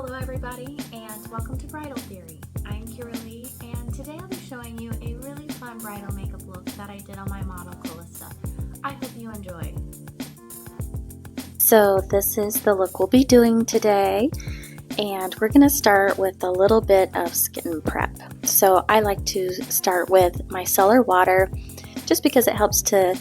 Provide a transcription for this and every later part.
Hello everybody and welcome to Bridal Theory. I'm Kiralee and today I'll be showing you a really fun bridal makeup look that I did on my model Calista. I hope you enjoy. So this is the look we'll be doing today, and we're going to start with a little bit of skin prep. So I like to start with micellar water just because it helps to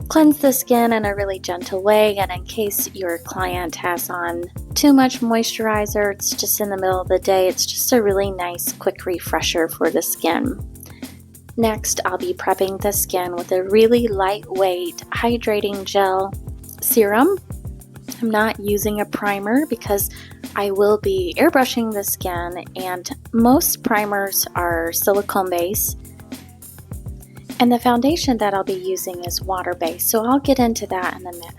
cleanse the skin in a really gentle way, and in case your client has on too much moisturizer, it's just in the middle of the day, it's just a really nice quick refresher for the skin. Next, I'll be prepping the skin with a really lightweight hydrating gel serum. I'm not using a primer because I will be airbrushing the skin, and most primers are silicone based. And the foundation that I'll be using is water-based, so I'll get into that in a minute.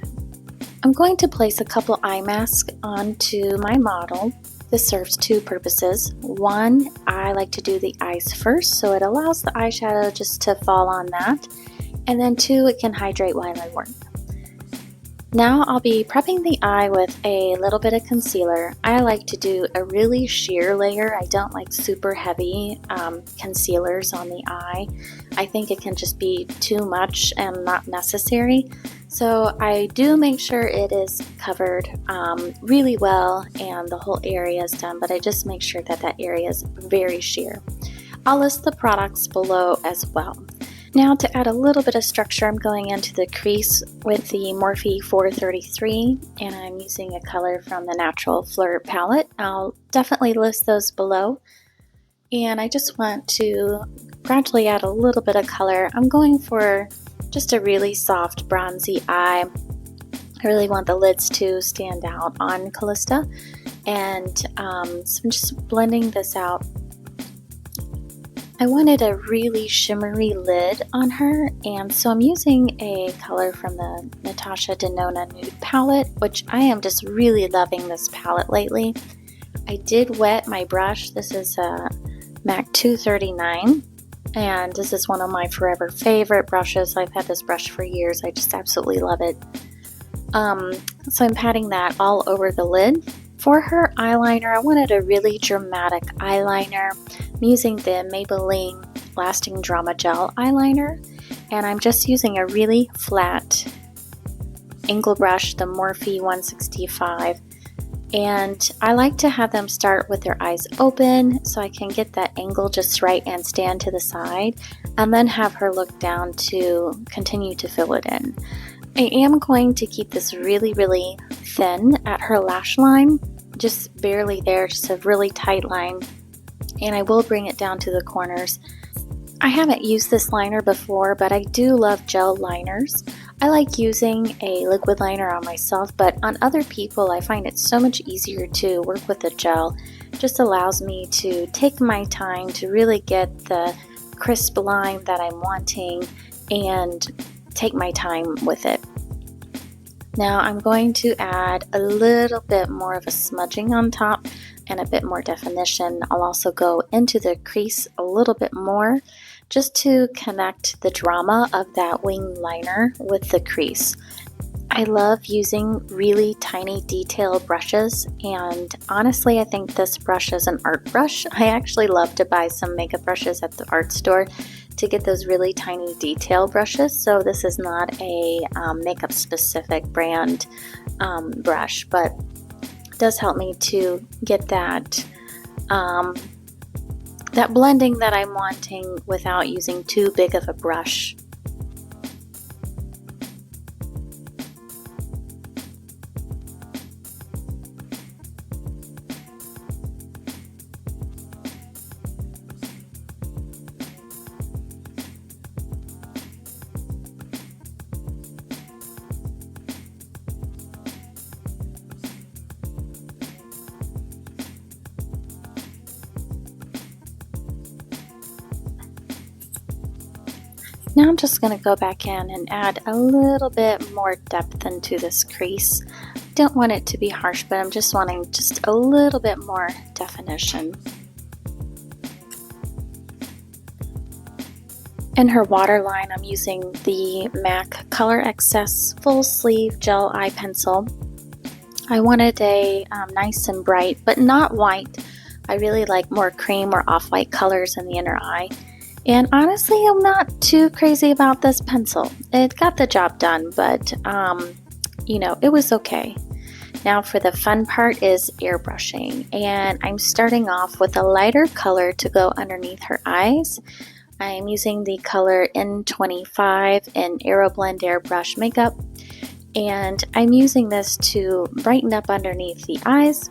I'm going to place a couple eye masks onto my model. This serves two purposes. One, I like to do the eyes first, so it allows the eyeshadow just to fall on that. And then two, it can hydrate while I work. Now I'll be prepping the eye with a little bit of concealer. I like to do a really sheer layer. I don't like super heavy concealers on the eye. I think it can just be too much and not necessary. So I do make sure it is covered really well and the whole area is done, but I just make sure that that area is very sheer. I'll list the products below as well. Now to add a little bit of structure, I'm going into the crease with the Morphe 433, and I'm using a color from the Natural Flirt palette. I'll definitely list those below. And I just want to gradually add a little bit of color. I'm going for just a really soft bronzy eye. I really want the lids to stand out on Calista. And so I'm just blending this out. I wanted a really shimmery lid on her, and so I'm using a color from the Natasha Denona Nude palette, which I am just really loving this palette lately. I did wet my brush. This is a MAC 239, and this is one of my forever favorite brushes. I've had this brush for years. I just absolutely love it. So I'm patting that all over the lid. For her eyeliner, I wanted a really dramatic eyeliner. I'm using the Maybelline Lasting Drama Gel eyeliner, and I'm just using a really flat angle brush, the Morphe 165. And I like to have them start with their eyes open so I can get that angle just right and stand to the side, and then have her look down to continue to fill it in. I am going to keep this really, really thin at her lash line, just barely there, just a really tight line, and I will bring it down to the corners. I haven't used this liner before, but I do love gel liners. I like using a liquid liner on myself, but on other people I find it so much easier to work with a gel. It just allows me to take my time to really get the crisp line that I'm wanting and take my time with it. Now I'm going to add a little bit more of a smudging on top and a bit more definition. I'll also go into the crease a little bit more just to connect the drama of that wing liner with the crease. I love using really tiny detail brushes, and honestly I think this brush is an art brush. I actually love to buy some makeup brushes at the art store to get those really tiny detail brushes. So this is not a makeup specific brand brush, but it does help me to get that that blending that I'm wanting without using too big of a brush. Now I'm just going to go back in and add a little bit more depth into this crease. Don't want it to be harsh, but I'm just wanting just a little bit more definition. In her waterline, I'm using the MAC Color Excess Full Sleeve Gel Eye Pencil. I wanted a nice and bright, but not white. I really like more cream or off-white colors in the inner eye. And honestly, I'm not too crazy about this pencil. It got the job done, but you know, it was okay. Now for the fun part is airbrushing, and I'm starting off with a lighter color to go underneath her eyes. I'm using the color N25 in Aeroblend Airbrush Makeup, and I'm using this to brighten up underneath the eyes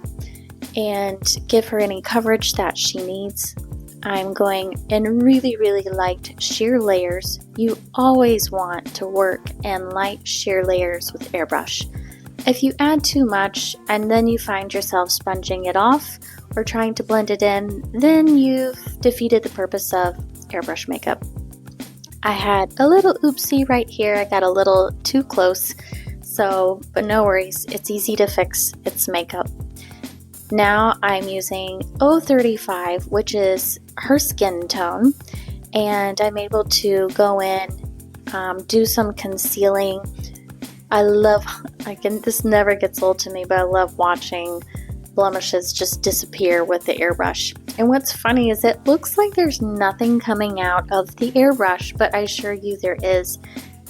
and give her any coverage that she needs. I'm going in really light sheer layers. You always want to work in light sheer layers with airbrush. If you add too much and then you find yourself sponging it off or trying to blend it in, then you've defeated the purpose of airbrush makeup. I had a little oopsie right here. I got a little too close, but no worries, it's easy to fix. It's makeup. Now I'm using O35, which is her skin tone, and I'm able to go in, do some concealing. This never gets old to me, but I love watching blemishes just disappear with the airbrush. And what's funny is it looks like there's nothing coming out of the airbrush, but I assure you there is.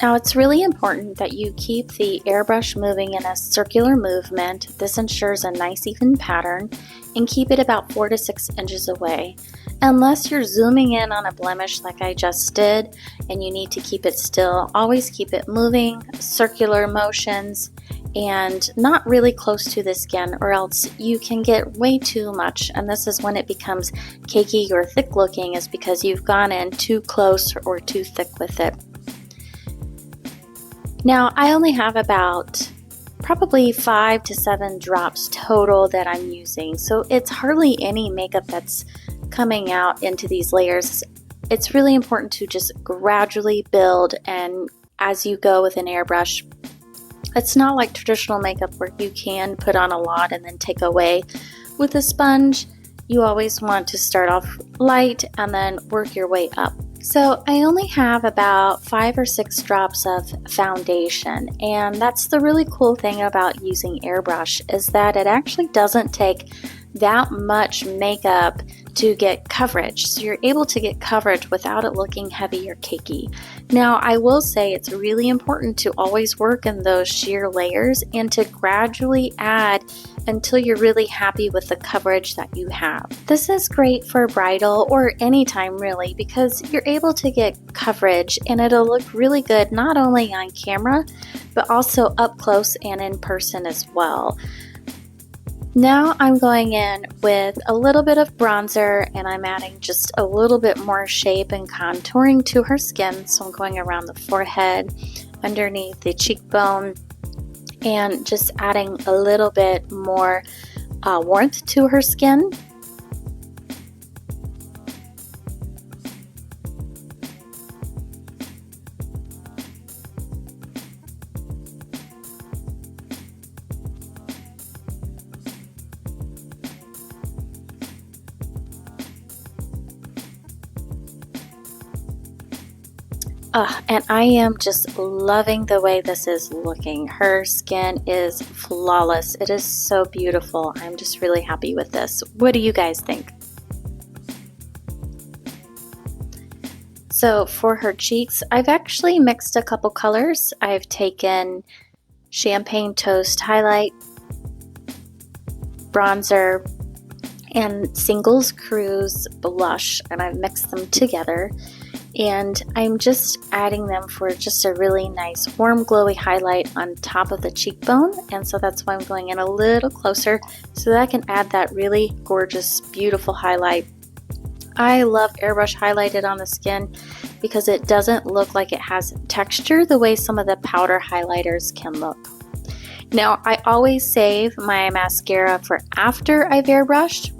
Now it's really important that you keep the airbrush moving in a circular movement. This ensures a nice even pattern, and keep it about 4 to 6 inches away. Unless you're zooming in on a blemish like I just did and you need to keep it still, always keep it moving, circular motions, and not really close to the skin, or else you can get way too much, and this is when it becomes cakey or thick looking, is because you've gone in too close or too thick with it. Now I only have about probably 5 to 7 drops total that I'm using, so it's hardly any makeup that's coming out into these layers. It's really important to just gradually build, and as you go with an airbrush, it's not like traditional makeup where you can put on a lot and then take away. With a sponge, you always want to start off light and then work your way up. So I only have about 5 or 6 drops of foundation, and that's the really cool thing about using airbrush, is that it actually doesn't take that much makeup to get coverage. So you're able to get coverage without it looking heavy or cakey. Now I will say it's really important to always work in those sheer layers and to gradually add until you're really happy with the coverage that you have. This is great for bridal or anytime really, because you're able to get coverage and it'll look really good not only on camera but also up close and in person as well. Now I'm going in with a little bit of bronzer, and I'm adding just a little bit more shape and contouring to her skin. So I'm going around the forehead, underneath the cheekbone, and just adding a little bit more warmth to her skin. And I am just loving the way this is looking. Her skin is flawless. It is so beautiful. I'm just really happy with this. What do you guys think? So for her cheeks, I've actually mixed a couple colors. I've taken Champagne Toast Highlight, Bronzer, and Singles Cruise Blush, and I've mixed them together. And I'm just adding them for just a really nice warm glowy highlight on top of the cheekbone, and so that's why I'm going in a little closer so that I can add that really gorgeous beautiful highlight. I love airbrush highlighted on the skin because it doesn't look like it has texture the way some of the powder highlighters can look. Now I always save my mascara for after I've airbrushed,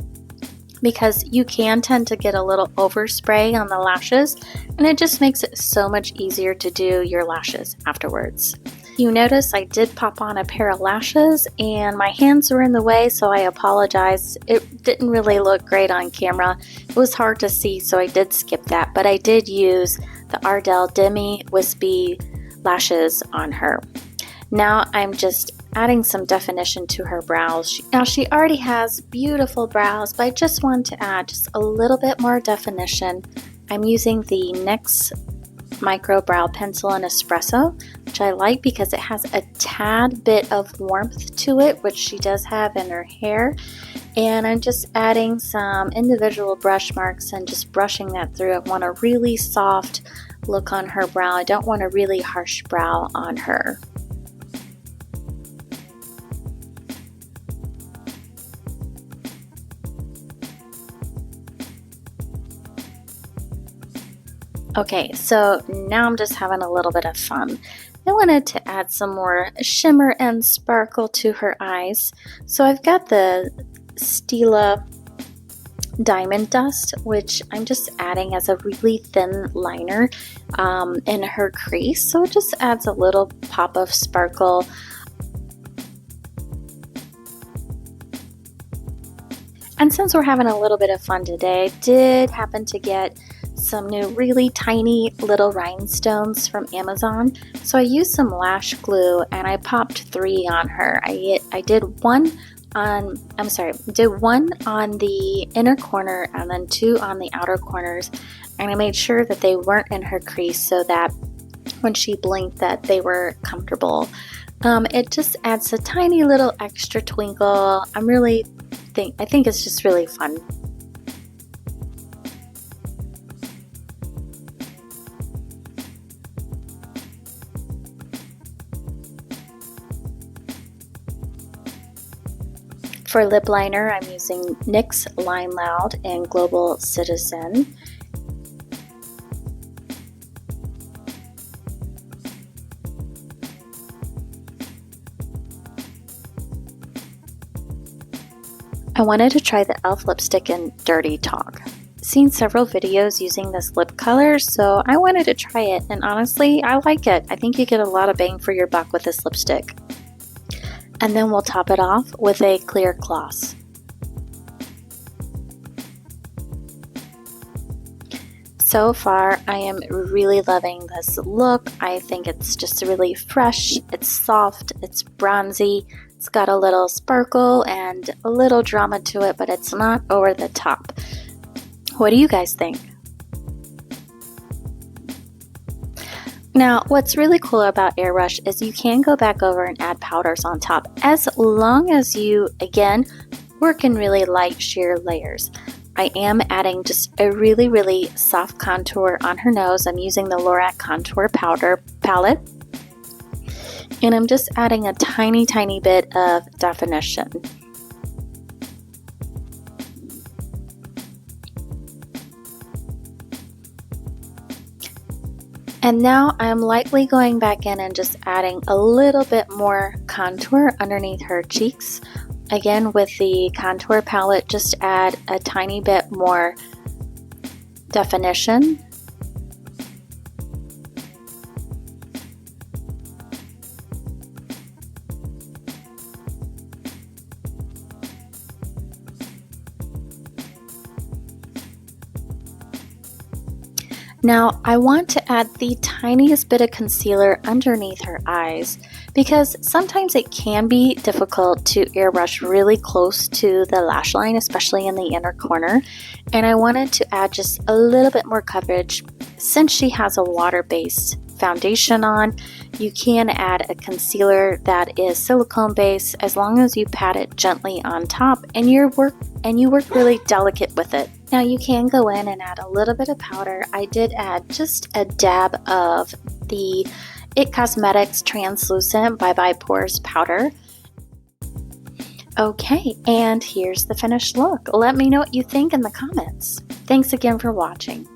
because you can tend to get a little overspray on the lashes, and it just makes it so much easier to do your lashes afterwards. You notice I did pop on a pair of lashes and my hands were in the way, so I apologize. It didn't really look great on camera. It was hard to see, so I did skip that, but I did use the Ardell Demi-Wispies lashes on her. Now I'm just adding some definition to her brows. Now she already has beautiful brows, but I just want to add just a little bit more definition. I'm using the NYX Micro Brow Pencil in Espresso, which I like because it has a tad bit of warmth to it, which she does have in her hair. And I'm just adding some individual brush marks and just brushing that through. I want a really soft look on her brow. I don't want a really harsh brow on her. Okay, so now I'm just having a little bit of fun. I wanted to add some more shimmer and sparkle to her eyes. So I've got the Stila Diamond Dust, which I'm just adding as a really thin liner in her crease. So it just adds a little pop of sparkle. And since we're having a little bit of fun today, I did happen to get some new really tiny little rhinestones from Amazon. So I used some lash glue and I popped 3 on her. I did one on the inner corner and then 2 on the outer corners, and I made sure that they weren't in her crease so that when she blinked that they were comfortable. It just adds a tiny little extra twinkle. I think it's just really fun. For lip liner, I'm using NYX Line Loud and Global Citizen. I wanted to try the e.l.f. lipstick in Dirty Talk. Seen several videos using this lip color, so I wanted to try it, and honestly, I like it. I think you get a lot of bang for your buck with this lipstick. And then we'll top it off with a clear gloss. So far, I am really loving this look. I think it's just really fresh, it's soft, it's bronzy, it's got a little sparkle and a little drama to it, but it's not over the top. What do you guys think? Now, what's really cool about Airbrush is you can go back over and add powders on top as long as you, again, work in really light sheer layers. I am adding just a really, really soft contour on her nose. I'm using the Loreal Contour Powder Palette. And I'm just adding a tiny, tiny bit of definition. And now I'm lightly going back in and just adding a little bit more contour underneath her cheeks. Again, with the contour palette, just add a tiny bit more definition. Now, I want to add the tiniest bit of concealer underneath her eyes because sometimes it can be difficult to airbrush really close to the lash line, especially in the inner corner. And I wanted to add just a little bit more coverage. Since she has a water-based foundation on, you can add a concealer that is silicone based as long as you pat it gently on top and you work really delicate with it. Now you can go in and add a little bit of powder. I did add just a dab of the IT Cosmetics Translucent Bye Bye Pores powder. Okay, and here's the finished look. Let me know what you think in the comments. Thanks again for watching.